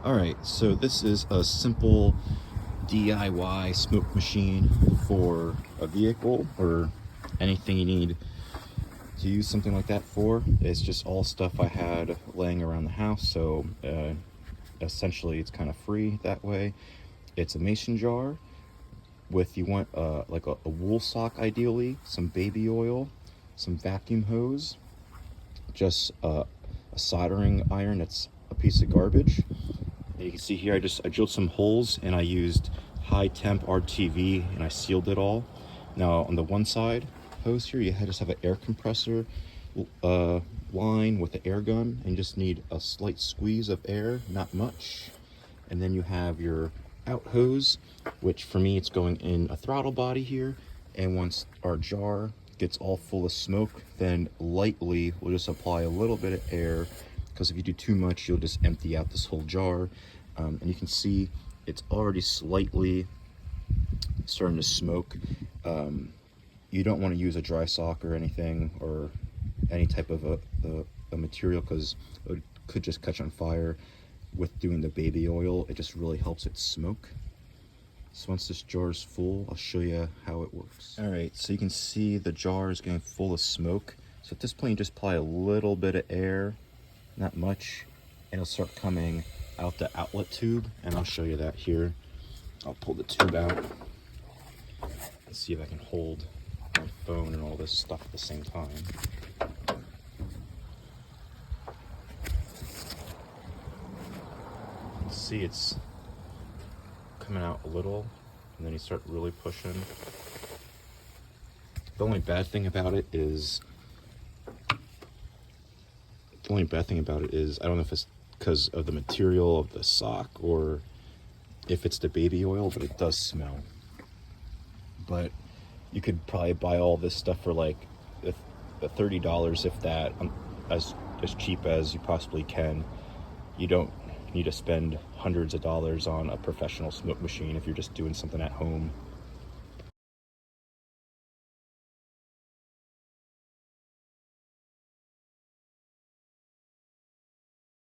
Alright, so this is a simple DIY smoke machine for a vehicle or anything you need to use something like that for. It's just all stuff I had laying around the house, so essentially it's kind of free that way. It's a mason jar with, you want like a wool sock ideally, some baby oil, some vacuum hose, just a soldering iron that's a piece of garbage. You can see here I drilled some holes and I used high temp RTV and I sealed it all. Now on the one side hose here, you just have an air compressor line with the air gun, and you just need a slight squeeze of air, not much. And then you have your out hose, which for me it's going in a throttle body here. And once our jar gets all full of smoke, then lightly we'll just apply a little bit of air, because if you do too much you'll just empty out this whole jar. And you can see it's already slightly starting to smoke. You don't want to use a dry sock or anything, or any type of a material, because it could just catch on fire. With doing the baby oil, it just really helps it smoke. So once this jar is full, I'll show you how it works. All right, so you can see the jar is getting full of smoke. So at this point, you just apply a little bit of air, not much, and it'll start coming out the outlet tube, and I'll show you that here. I'll pull the tube out and see if I can hold my phone and all this stuff at the same time. See, it's coming out a little, and then you start really pushing. The only bad thing about it is I don't know if it's because of the material of the sock or if it's the baby oil, but it does smell. But you could probably buy all this stuff for like $30, if that, as cheap as you possibly can. You don't need to spend hundreds of dollars on a professional smoke machine if you're just doing something at home.